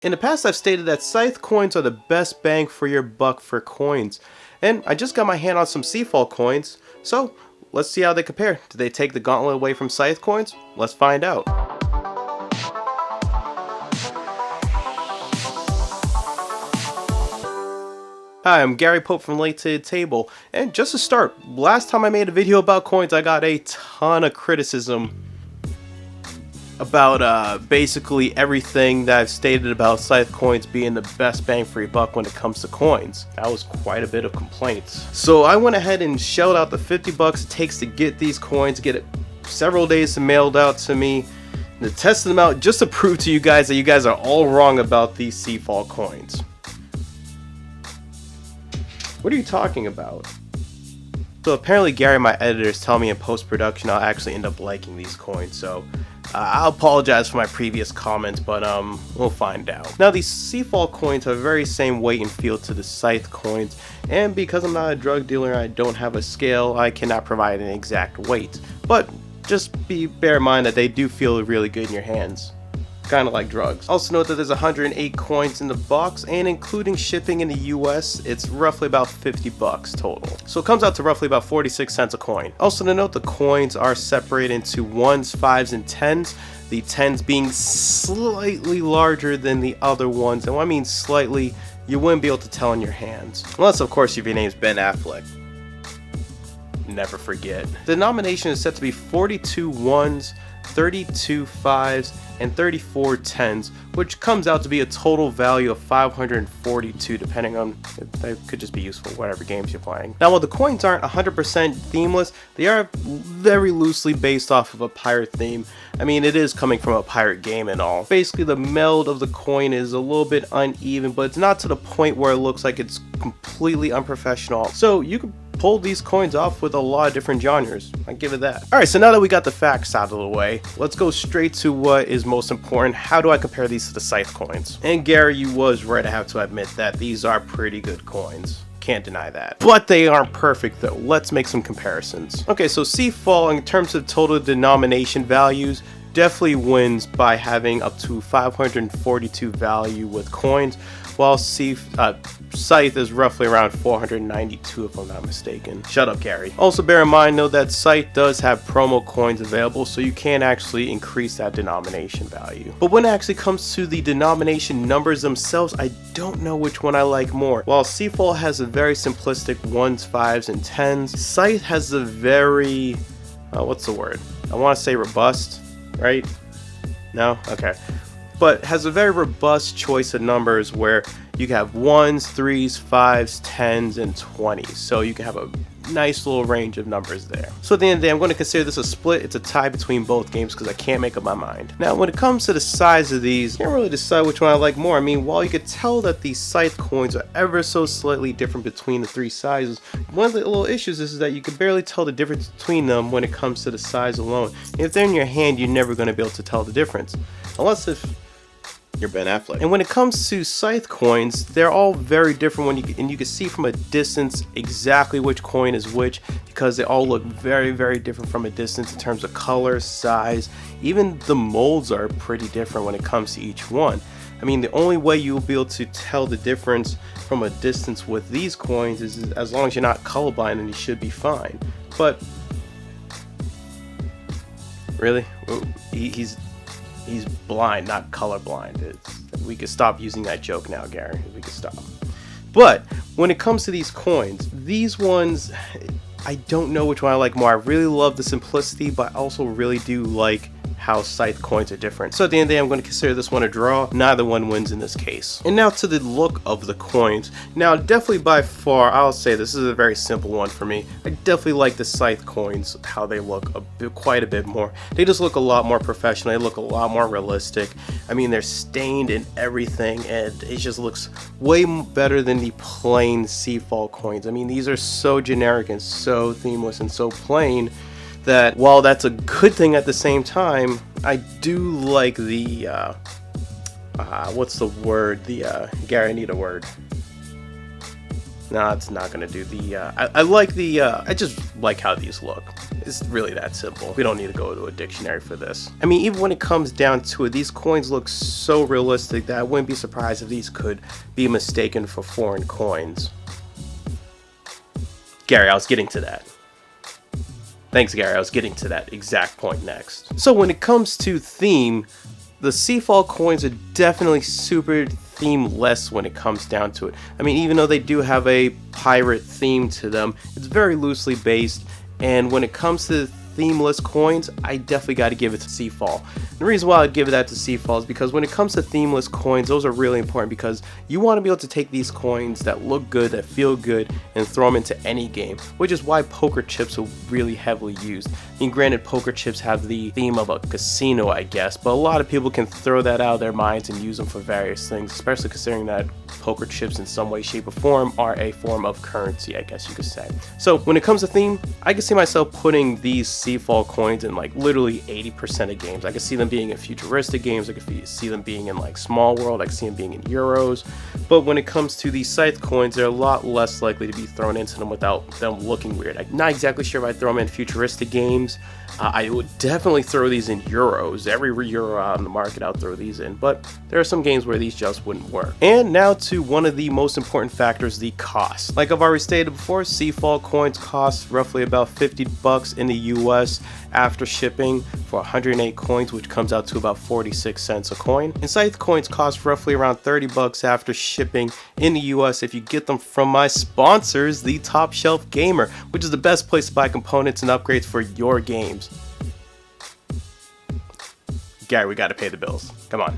In the past, I've stated that Scythe Coins are the best bang for your buck for coins, and I just got my hand on some Seafall coins, so let's see how they compare. Do they take the gauntlet away from Scythe Coins? Let's find out. Hi, I'm Gary Pope from latetothetable, and just to start, last time I made a video about coins, I got a ton of criticism about basically everything that I've stated about Scythe Coins being the best bang for your buck when it comes to coins. That was quite a bit of complaints. So I went ahead and shelled out the 50 bucks it takes to get these coins, get it several days to mailed out to me, and to test them out just to prove to you guys that you guys are all wrong about these Seafall coins. What are you talking about? So apparently Gary, my editor, is telling me in post-production I'll actually end up liking these coins, so I'll apologize for my previous comments, but we'll find out. Now, these Seafall coins have the very same weight and feel to the Scythe coins, and because I'm not a drug dealer and I don't have a scale, I cannot provide an exact weight. But just bear in mind that they do feel really good in your hands. Kind of like drugs. Also note that there's 108 coins in the box, and including shipping in the US, it's roughly about 50 bucks total. So it comes out to roughly about 46 cents a coin. Also to note, the coins are separated into 1s, 5s, and 10s. The 10s being slightly larger than the other ones, and when I mean slightly, you wouldn't be able to tell in your hands. Unless, of course, if your name's Ben Affleck. Never forget. The denomination is set to be 42 1s, 32 5s, and 34 10s, which comes out to be a total value of 542, depending on, it could just be useful whatever games you're playing. Now, while the coins aren't 100% themeless, they are very loosely based off of a pirate theme. I mean, it is coming from a pirate game and all. Basically, the meld of the coin is a little bit uneven, but it's not to the point where it looks like it's completely unprofessional. So you could pull these coins off with a lot of different genres. I give it that. Alright, so now that we got the facts out of the way, let's go straight to what is most important. How do I compare these to the Scythe coins? And Gary, you was right, I have to admit that these are pretty good coins. Can't deny that. But they aren't perfect though. Let's make some comparisons. Okay, so Seafall, in terms of total denomination values, definitely wins by having up to 542 value with coins, while Scythe is roughly around 492 if I'm not mistaken. Shut up, Gary. Also bear in mind though that Scythe does have promo coins available, so you can actually increase that denomination value. But when it actually comes to the denomination numbers themselves, I don't know which one I like more. While Seafall has a very simplistic 1s, 5s, and 10s, Scythe has a very, what's the word? I want to say robust, right? No? Okay. But has a very robust choice of numbers where you can have 1s, 3s, 5s, 10s, and 20s. So you can have a nice little range of numbers there. So at the end of the day, I'm going to consider this a split. It's a tie between both games because I can't make up my mind. Now, when it comes to the size of these, I can't really decide which one I like more. I mean, while you could tell that these Scythe coins are ever so slightly different between the three sizes, one of the little issues is that you can barely tell the difference between them when it comes to the size alone. If they're in your hand, you're never going to be able to tell the difference. Unless if you're Ben Affleck. And when it comes to Scythe coins, they're all very different and you can see from a distance exactly which coin is which, because they all look very, very different from a distance in terms of color, size. Even the molds are pretty different when it comes to each one. I mean, the only way you'll be able to tell the difference from a distance with these coins is as long as you're not colorblind, and you should be fine. But really, he's blind, not colorblind. We could stop using that joke now, Gary. We could stop. But when it comes to these coins, these ones, I don't know which one I like more. I really love the simplicity, but I also really do like how Scythe coins are different. So at the end of the day, I'm going to consider this one a draw. Neither one wins in this case. And now to the look of the coins. Now, definitely by far, I'll say this is a very simple one for me. I definitely like the Scythe coins, how they look quite a bit more. They just look a lot more professional. They look a lot more realistic. I mean, they're stained and everything, and it just looks way better than the plain Seafall coins. I mean, these are so generic and so themeless and so plain that while that's a good thing at the same time, I do like the what's the word? Gary, I need a word. No, it's not gonna do the I like the I just like how these look. It's really that simple. We don't need to go to a dictionary for this. I mean, even when it comes down to it, these coins look so realistic that I wouldn't be surprised if these could be mistaken for foreign coins. Gary, I was getting to that. Thanks, Gary. I was getting to that exact point next. So when it comes to theme, the Seafall coins are definitely super themeless when it comes down to it. I mean, even though they do have a pirate theme to them, it's very loosely based. And when it comes to themeless coins, I definitely got to give it to Seafall. The reason why I'd give that to Seafall is because when it comes to themeless coins, those are really important because you want to be able to take these coins that look good, that feel good, and throw them into any game, which is why poker chips are really heavily used. I mean, granted, poker chips have the theme of a casino, I guess, but a lot of people can throw that out of their minds and use them for various things, especially considering that poker chips in some way, shape, or form are a form of currency, I guess you could say. So when it comes to theme, I can see myself putting these Seafall coins in like literally 80% of games. I can see them being in futuristic games, I can see them being in like Small World, I can see them being in Euros. But when it comes to these Scythe coins, they're a lot less likely to be thrown into them without them looking weird. I'm not exactly sure if I'd throw them in futuristic games. I would definitely throw these in Euros. Every Euro out in the market, I'll throw these in. But there are some games where these just wouldn't work. And now to one of the most important factors, the cost. Like I've already stated before, Seafall coins cost roughly about $50 in the US after shipping for 108 coins, which comes out to about 46 cents a coin. And Scythe coins cost roughly around $30 after shipping in the US if you get them from my sponsors, the Top Shelf Gamer, which is the best place to buy components and upgrades for your games. Gary, we gotta pay the bills. Come on.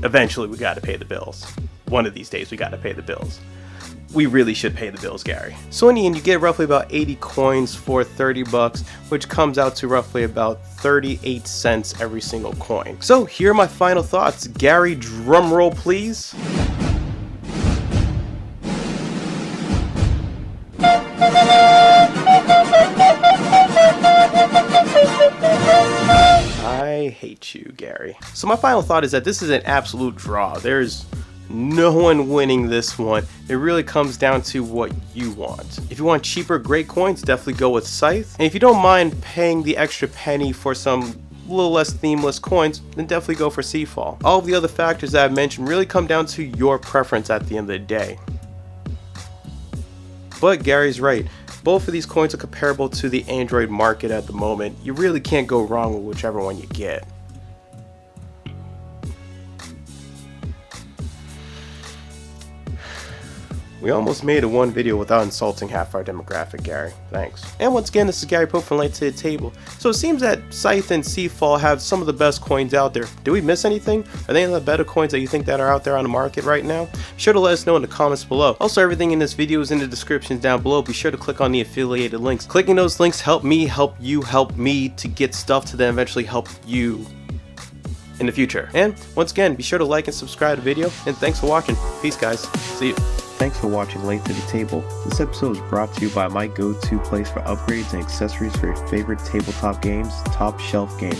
Eventually we gotta pay the bills. One of these days we gotta pay the bills. We really should pay the bills, Gary. So in the end, you get roughly about 80 coins for $30, which comes out to roughly about 38 cents every single coin. So here are my final thoughts. Gary, drum roll please. I hate you, Gary. So my final thought is that this is an absolute draw. There's no one winning this one. It really comes down to what you want. If you want cheaper great coins, definitely go with Scythe. And if you don't mind paying the extra penny for some little less themeless coins, then definitely go for Seafall. All of the other factors that I've mentioned really come down to your preference at the end of the day. But Gary's right. Both of these coins are comparable to the Android market at the moment. You really can't go wrong with whichever one you get. We almost made a one video without insulting half our demographic, Gary. Thanks. And once again, this is Gary Pope from Late to the Table. So it seems that Scythe and Seafall have some of the best coins out there. Did we miss anything? Are there any of the better coins that you think that are out there on the market right now? Be sure to let us know in the comments below. Also, everything in this video is in the description down below. Be sure to click on the affiliated links. Clicking those links help me, help you, help me to get stuff to then eventually help you in the future. And once again, be sure to like and subscribe to the video. And thanks for watching. Peace, guys. See you. Thanks for watching Late to the Table. This episode is brought to you by my go-to place for upgrades and accessories for your favorite tabletop games, Top Shelf Gamer.